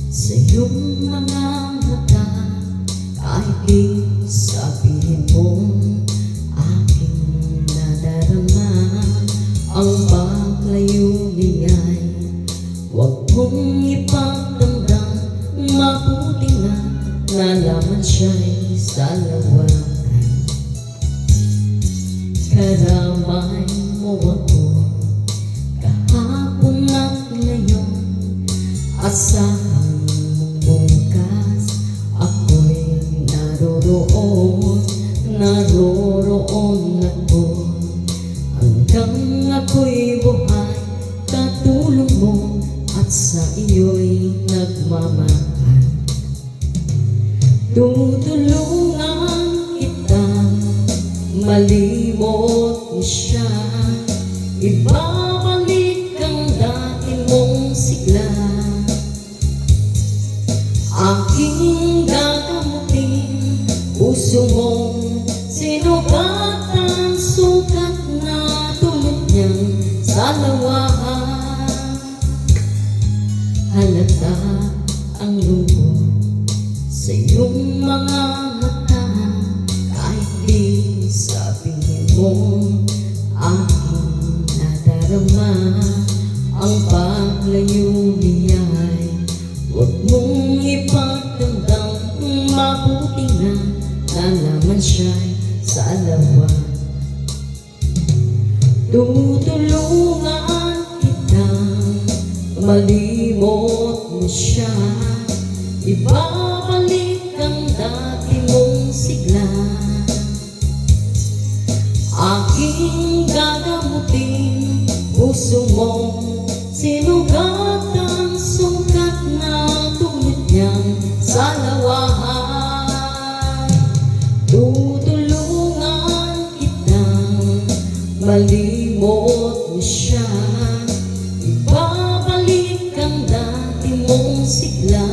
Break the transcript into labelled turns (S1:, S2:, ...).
S1: sa iyong mga mata. Kahit di sabihin mong aking nadarama, ang paglayo niya'y huwag mong ipagdamdam. Mabuti na nalaman siya'y salawakan. Karamay mo ako kahapon at ngayon, asahan mong bukas ako'y naroroon ako. Hanggang ako'y buhay, katulong mo at sa iyo'y nagmamahal. Tutulungan kitang malimot mo siya, ibabalik ang dati mong sigla. Aking gagamutin puso mong sinugatan, sukat na tulad niyang salawahan. Halata ang lungkot sa iyong mga mata, kahit di sabihin mong aking nadarama. Ang paglayo niya'y huwag mong ipagdamdam. Mabuti na nalaman siya'y salawakan. Tutulungan kitang malimot mo siya, ibabalik ang dati mong sigla. Aking gagamutin puso mong sinugatan, sukat na tulad niyang salawahan. Tutulungan kitang malimot mo siya, ibabalik ang dati mong sigla.